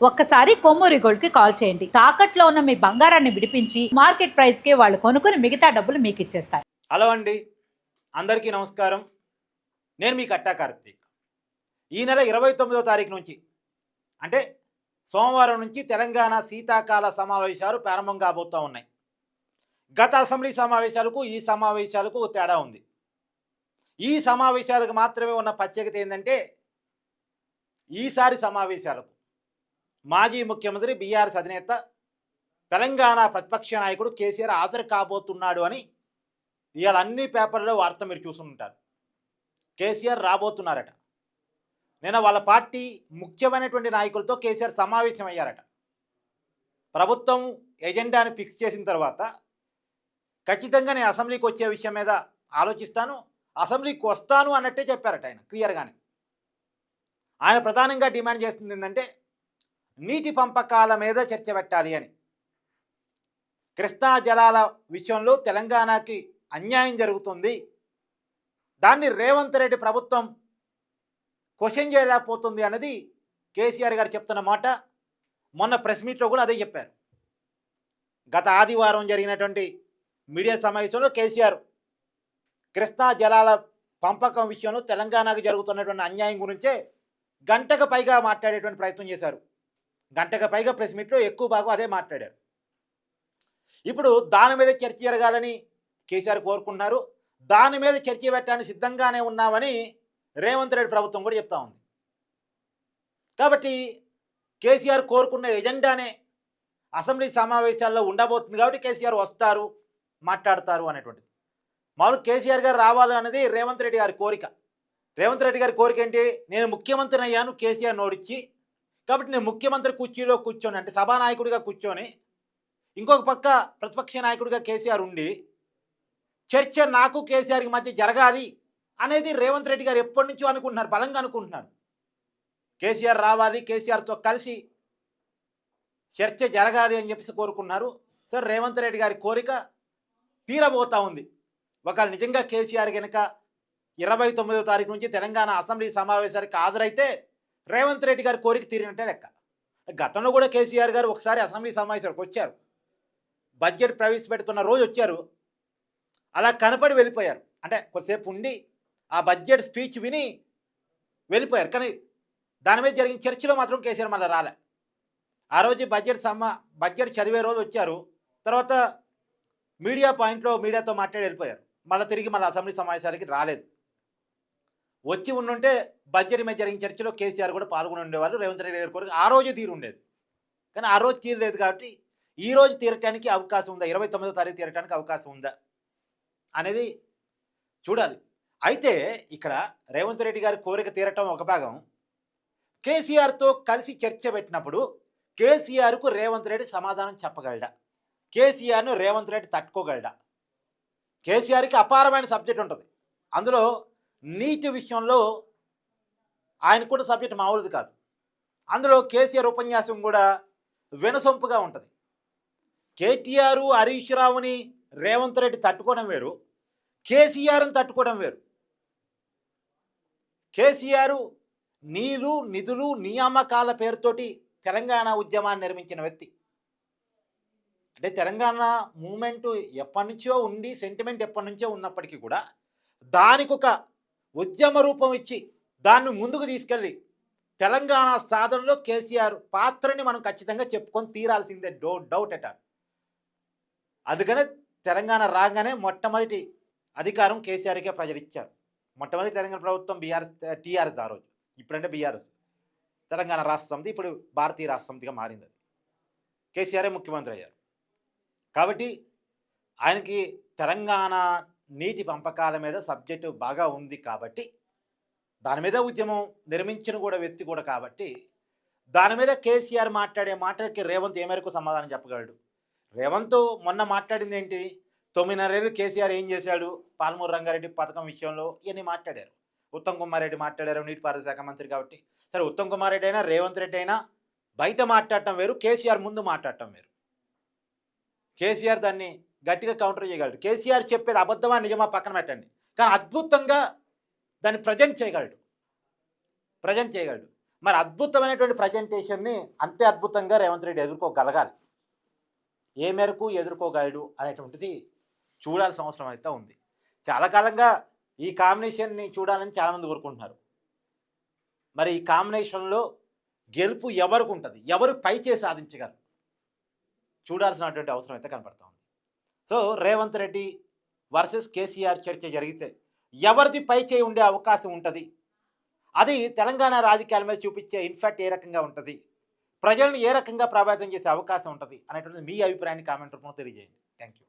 ఒక్కసారి కొమ్మూరి గోల్డ్ కి కాల్ చేయండి. తాకట్లో ఉన్న మీ బంగారాన్ని విడిపించి మార్కెట్ ప్రైస్ కి వాళ్ళు కొనుక్కుని మిగతా డబ్బులు మీకు ఇచ్చేస్తారు. హలో అండి, అందరికీ నమస్కారం. నేను మీ కట్టా కార్తీక్. ఈ నెల 29వ తారీఖు నుంచి అంటే సోమవారం నుంచి తెలంగాణ శీతాకాల సమావేశాలు ప్రారంభం కాబోతూ ఉన్నాయి. గత అసెంబ్లీ సమావేశాలకు ఈ సమావేశాలకు తేడా ఉంది. ఈ సమావేశాలకు మాత్రమే ఉన్న ప్రత్యేకత ఏంటంటే ఈసారి సమావేశాలకు మాజీ ముఖ్యమంత్రి బీఆర్ఎస్ అధినేత తెలంగాణ ప్రతిపక్ష నాయకుడు కేసీఆర్ హాజరు కాబోతున్నాడు అని ఇవాళ అన్ని పేపర్లో వార్త మీరు చూసుకుంటారు. కేసీఆర్ రాబోతున్నారట. నిన్న వాళ్ళ పార్టీ ముఖ్యమైనటువంటి నాయకులతో కేసీఆర్ సమావేశం అయ్యారట. ప్రభుత్వం ఎజెండాను ఫిక్స్ చేసిన తర్వాత ఖచ్చితంగా నేను అసెంబ్లీకి వచ్చే విషయం మీద ఆలోచిస్తాను, అసెంబ్లీకి వస్తాను అన్నట్టే చెప్పారట ఆయన క్లియర్గానే. ఆయన ప్రధానంగా డిమాండ్ చేస్తుంది ఏంటంటే నీటి పంపకాల మీద చర్చ పెట్టాలి అని. కృష్ణా జలాల విషయంలో తెలంగాణకి అన్యాయం జరుగుతుంది, దాన్ని రేవంత్ రెడ్డి ప్రభుత్వం క్వశ్చన్ చేయలేకపోతుంది అన్నది కేసీఆర్ గారు చెప్తున్న మాట. మొన్న ప్రెస్ మీట్లో కూడా అదే చెప్పారు. గత ఆదివారం జరిగినటువంటి మీడియా సమావేశంలో కేసీఆర్ కృష్ణా జలాల పంపకం విషయంలో తెలంగాణకు జరుగుతున్నటువంటి అన్యాయం గురించే గంటకు పైగా మాట్లాడేటువంటి ప్రయత్నం చేశారు. గంటకు పైగా ప్రెస్ మీట్లో ఎక్కువ భాగం అదే మాట్లాడారు. ఇప్పుడు దాని మీద చర్చ జరగాలని కేసీఆర్ కోరుకుంటున్నారు. దాని మీద చర్చ పెట్టడానికి సిద్ధంగానే ఉన్నామని రేవంత్ రెడ్డి ప్రభుత్వం కూడా చెప్తా ఉంది. కాబట్టి కేసీఆర్ కోరుకున్న ఎజెండానే అసెంబ్లీ సమావేశాల్లో ఉండబోతుంది. కాబట్టి కేసీఆర్ వస్తారు, మాట్లాడతారు అనేటువంటిది. మామూలు కేసీఆర్ గారు రావాలి అనేది రేవంత్ రెడ్డి గారి కోరిక. రేవంత్ రెడ్డి గారి కోరిక ఏంటి? నేను ముఖ్యమంత్రిని అయ్యాను కేసీఆర్ నోడిచ్చి, కాబట్టి నేను ముఖ్యమంత్రి కుర్చీలో కూర్చొని అంటే సభానాయకుడిగా కూర్చొని ఇంకొక పక్క ప్రతిపక్ష నాయకుడిగా కేసీఆర్ ఉండి చర్చ నాకు కేసీఆర్కి మధ్య జరగాలి అనేది రేవంత్ రెడ్డి గారు ఎప్పటి నుంచో అనుకుంటున్నారు, బలంగా అనుకుంటున్నారు. కేసీఆర్ రావాలి, కేసీఆర్తో కలిసి చర్చ జరగాలి అని చెప్పేసి కోరుకున్నారు. సార్, రేవంత్ రెడ్డి గారి కోరిక తీరబోతూ ఉంది. ఒకవేళ నిజంగా కేసీఆర్ కనుక 29వ తారీఖు నుంచి తెలంగాణ అసెంబ్లీ సమావేశానికి హాజరైతే రేవంత్ రెడ్డి గారి కోరిక తీరినట్టే లెక్క. గతంలో కూడా కేసీఆర్ గారు ఒకసారి అసెంబ్లీ సమావేశాలకు వచ్చారు, బడ్జెట్ ప్రవేశపెడుతున్న రోజు వచ్చారు, అలా కనపడి వెళ్ళిపోయారు. అంటే కొద్దిసేపు ఉండి ఆ బడ్జెట్ స్పీచ్ విని వెళ్ళిపోయారు. కానీ దాని మీద జరిగిన చర్చలో మాత్రం కేసీఆర్ మళ్ళీ రాలే. ఆ రోజు బడ్జెట్ చదివే రోజు వచ్చారు, తర్వాత మీడియా పాయింట్లో మీడియాతో మాట్లాడి వెళ్ళిపోయారు. మళ్ళీ తిరిగి అసెంబ్లీ సమావేశాలకి రాలేదు. వచ్చి ఉండుంటే బడ్జెట్ మీద జరిగిన చర్చలో కేసీఆర్ కూడా పాల్గొని ఉండేవాళ్ళు. రేవంత్ రెడ్డి గారి కోరిక ఆ రోజే తీరు ఉండేది. కానీ ఆ రోజు తీరలేదు. కాబట్టి ఈ రోజు తీరటానికి అవకాశం ఉందా, 29వ తారీఖు తీరటానికి అవకాశం ఉందా అనేది చూడాలి. అయితే ఇక్కడ రేవంత్ రెడ్డి గారి కోరిక తీరటం ఒక భాగం. కేసీఆర్తో కలిసి చర్చ పెట్టినప్పుడు కేసీఆర్కు రేవంత్ రెడ్డి సమాధానం చెప్పగలడా? కేసీఆర్ను రేవంత్ రెడ్డి తట్టుకోగలడా? కేసీఆర్కి అపారమైన సబ్జెక్ట్ ఉంటుంది. అందులో నీటి విషయంలో ఆయనకున్న సబ్జెక్ట్ మామూలుది కాదు. అందులో కేసీఆర్ ఉపన్యాసం కూడా వినసొంపుగా ఉంటుంది. కేటీఆర్, హరీష్ రావుని రేవంత్ రెడ్డి తట్టుకోవడం వేరు, కేసీఆర్ని తట్టుకోవడం వేరు. కేసీఆర్ నీళ్లు, నిధులు, నియామకాల పేరుతోటి తెలంగాణ ఉద్యమాన్ని నిర్మించిన వ్యక్తి. అంటే తెలంగాణ మూమెంటు ఎప్పటి నుంచో ఉండి, సెంటిమెంట్ ఎప్పటి నుంచో ఉన్నప్పటికీ కూడా దానికి ఒక ఉద్యమ రూపం ఇచ్చి దాన్ని ముందుకు తీసుకెళ్ళి తెలంగాణ సాధనలో కేసీఆర్ పాత్రని మనం ఖచ్చితంగా చెప్పుకొని తీరాల్సిందే, డౌట్ ఎట్ ఆల్. అందుకనే తెలంగాణ రాగానే మొట్టమొదటి అధికారం కేసీఆర్కే ప్రజలు ఇచ్చారు. మొట్టమొదటి తెలంగాణ ప్రభుత్వం టీఆర్ఎస్ ఆ రోజు, ఇప్పుడంటే బీఆర్ఎస్ తెలంగాణ రాష్ట్ర సమితి, ఇప్పుడు భారతీయ రాష్ట్ర సమితిగా మారింది. అది కేసీఆరే ముఖ్యమంత్రి అయ్యారు. కాబట్టి ఆయనకి తెలంగాణ నీటి పంపకాల మీద సబ్జెక్టు బాగా ఉంది కాబట్టి, దాని మీద ఉద్యమం నిర్మించిన కూడా వ్యక్తి కూడా కాబట్టి, దాని మీద కేసీఆర్ మాట్లాడే మాటలకి రేవంత్ ఏ మేరకు సమాధానం చెప్పగలడు? రేవంత్ మొన్న మాట్లాడింది ఏంటి? 9.5 ఏళ్ళు కేసీఆర్ ఏం చేశాడు, పాలమూరు రంగారెడ్డి పథకం విషయంలో ఇవన్నీ మాట్లాడారు. ఉత్తమ్ కుమార్ రెడ్డి మాట్లాడారు, నీటిపారుదల శాఖ మంత్రి కాబట్టి. సరే, ఉత్తమ్ కుమార్ రెడ్డి అయినా రేవంత్ రెడ్డి అయినా బయట మాట్లాడటం వేరు, కేసీఆర్ ముందు మాట్లాడటం వేరు. కేసీఆర్ దాన్ని గట్టిగా కౌంటర్ చేయగలడు. కేసీఆర్ చెప్పేది అబద్ధమా నిజమా పక్కన పెట్టండి, కానీ అద్భుతంగా దాన్ని ప్రజెంట్ చేయగలడు. మరి అద్భుతమైనటువంటి ప్రజెంటేషన్ని అంతే అద్భుతంగా రేవంత్ రెడ్డి ఎదుర్కోగలగాలి. ఏ మేరకు ఎదుర్కోగలడు అనేటువంటిది చూడాల్సిన అవసరం అయితే ఉంది. చాలా కాలంగా ఈ కాంబినేషన్‌ని చూడాలని చాలామంది కోరుకుంటున్నారు. మరి ఈ కాంబినేషన్‌లో గెలుపు ఎవరికుంటది? ఎవరు పైచేయి సాధించగలరు? చూడాల్సినటువంటి అవసరం అయితే కనపడతా ఉంది. సో, రేవంత్ రెడ్డి వర్సెస్ కేసీఆర్ చర్చ జరిగితే ఎవరిది పైచేయి ఉండే అవకాశం ఉంటది? అది తెలంగాణ రాజకీయాల మీద చూపించే ఇంపాక్ట్ ఏ రకంగా ఉంటది? ప్రజలను ఏ రకంగా ప్రభావితం చేసే అవకాశం ఉంటది? అనేటువంటిది మీ అభిప్రాయాన్ని కామెంట్ రూపంలో తెలియజేయండి. Thank you.